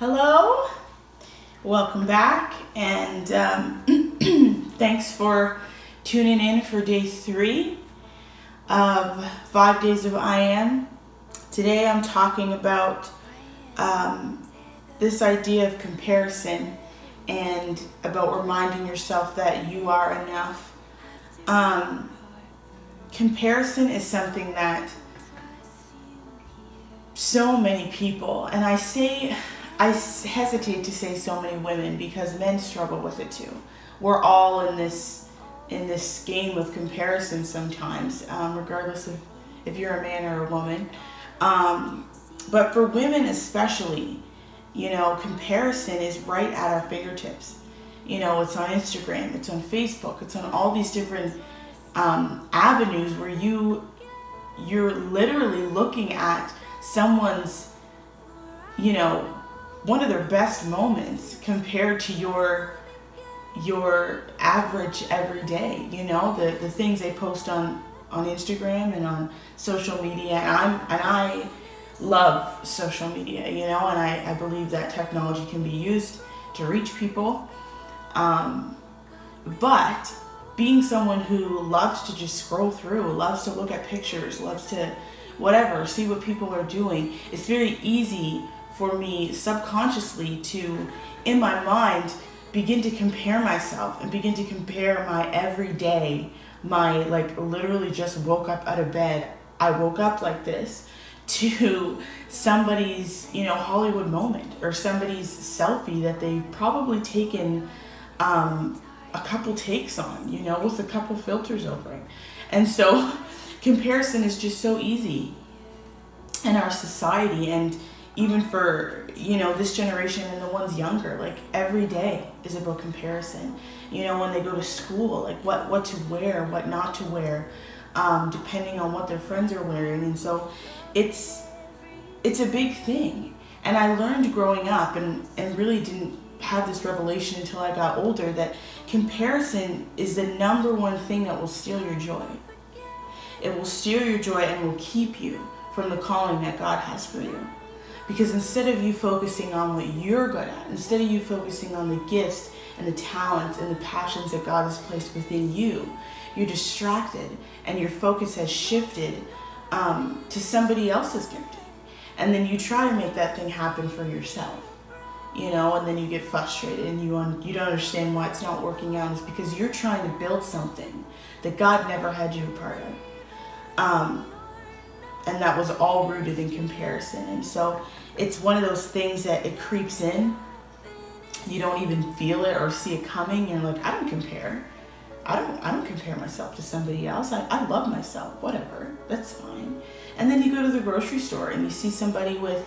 Hello, welcome back, and thanks for tuning in for day 3 of 5 days of I Am. Today I'm talking about this idea of comparison and about reminding yourself that you are enough. Comparison is something that so many people, and I hesitate to say so many women because men struggle with it too. We're all in this game of comparison sometimes, regardless of if you're a man or a woman. But for women especially, comparison is right at our fingertips. It's on Instagram, it's on Facebook, it's on all these different avenues where you're literally looking at someone's, one of their best moments compared to your average everyday, the things they post on Instagram and on social media. And I love social media, and I believe that technology can be used to reach people. But being someone who loves to just scroll through, loves to look at pictures, loves to whatever, see what people are doing, it's very easy for me subconsciously to, in my mind, begin to compare myself and begin to compare my everyday, my literally just woke up out of bed, I woke up like this, to somebody's, Hollywood moment or somebody's selfie that they've probably taken a couple takes on, with a couple filters over it. And so comparison is just so easy in our society, and even for, this generation and the ones younger, every day is about comparison. When they go to school, what to wear, what not to wear, depending on what their friends are wearing. And so it's a big thing. And I learned growing up and really didn't have this revelation until I got older, that comparison is the number one thing that will steal your joy. It will steal your joy and will keep you from the calling that God has for you. Because instead of you focusing on what you're good at, instead of you focusing on the gifts and the talents and the passions that God has placed within you, you're distracted and your focus has shifted to somebody else's gifting. And then you try to make that thing happen for yourself, and then you get frustrated and you don't understand why it's not working out. It's because you're trying to build something that God never had you a part of. And that was all rooted in comparison. And so it's one of those things that it creeps in. You don't even feel it or see it coming. You're like, I don't compare. I don't compare myself to somebody else. I love myself, whatever, that's fine. And then you go to the grocery store and you see somebody with,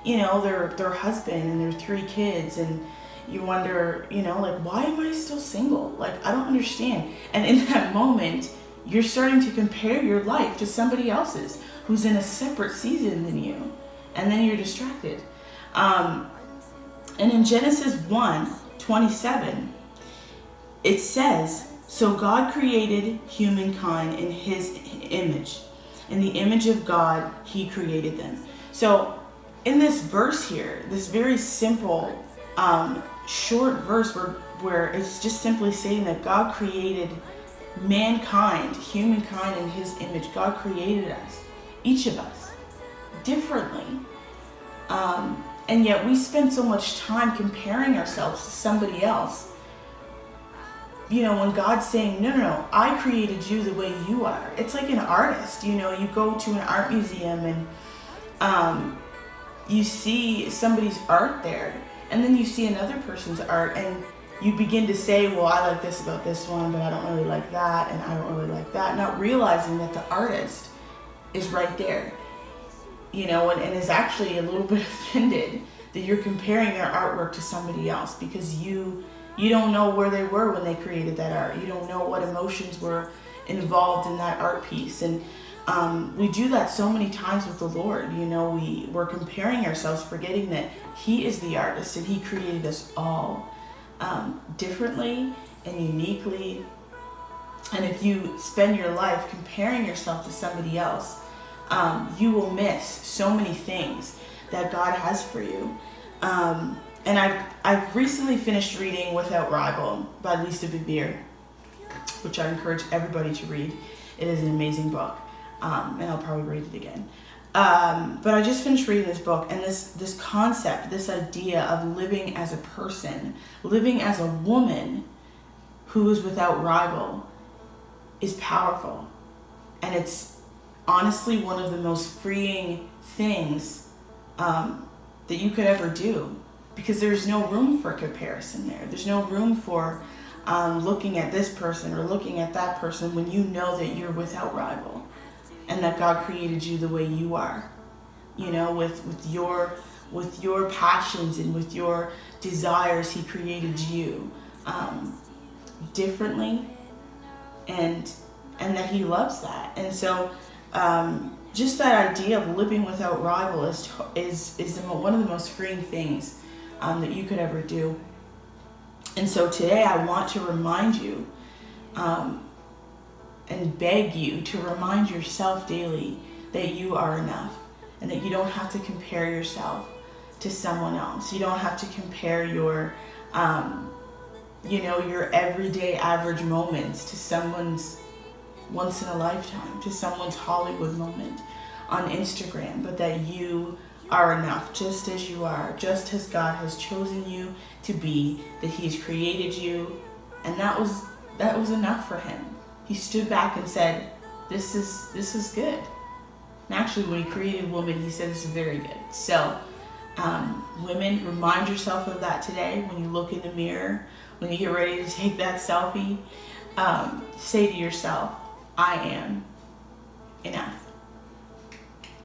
their husband and their 3 kids, and you wonder, why am I still single? I don't understand. And in that moment, you're starting to compare your life to somebody else's who's in a separate season than you. And then you're distracted. And in Genesis 1:27, it says, so God created humankind in his image. In the image of God, he created them. So in this verse here, this very simple, short verse where it's just simply saying that God created mankind, humankind in his image. God created us, each of us, differently. And yet we spend so much time comparing ourselves to somebody else. When God's saying, no, I created you the way you are. It's like an artist, you go to an art museum and you see somebody's art there, and then you see another person's art, and you begin to say, well, I like this about this one, but I don't really like that, and I don't really like that, not realizing that the artist is right there, and is actually a little bit offended that you're comparing their artwork to somebody else, because you don't know where they were when they created that art. You don't know what emotions were involved in that art piece. And we do that so many times with the Lord. We're comparing ourselves, forgetting that he is the artist and he created us all differently and uniquely. And if you spend your life comparing yourself to somebody else, you will miss so many things that God has for you. And I've recently finished reading Without Rival by Lisa Bevere, which I encourage everybody to read. It is an amazing book, and I'll probably read it again. But I just finished reading this book, and this concept, this idea of living as a person, living as a woman who is without rival, is powerful. And it's honestly one of the most freeing things that you could ever do, because there's no room for comparison there. There's no room for looking at this person or looking at that person when you know that you're without rival and that God created you the way you are, you know, with your passions and with your desires. He created you differently, and that he loves that. And so just that idea of living without rival is one of the most freeing things that you could ever do. And so today I want to remind you and beg you to remind yourself daily that you are enough, and that you don't have to compare yourself to someone else. You don't have to compare your your everyday average moments to someone's once in a lifetime, to someone's Hollywood moment on Instagram, but that you are enough just as you are, just as God has chosen you to be, that he's created you. And that was enough for him. He stood back and said, this is good. And actually, when he created woman, he said, this is very good. So women, remind yourself of that today. When you look in the mirror, when you get ready to take that selfie, say to yourself, I am enough.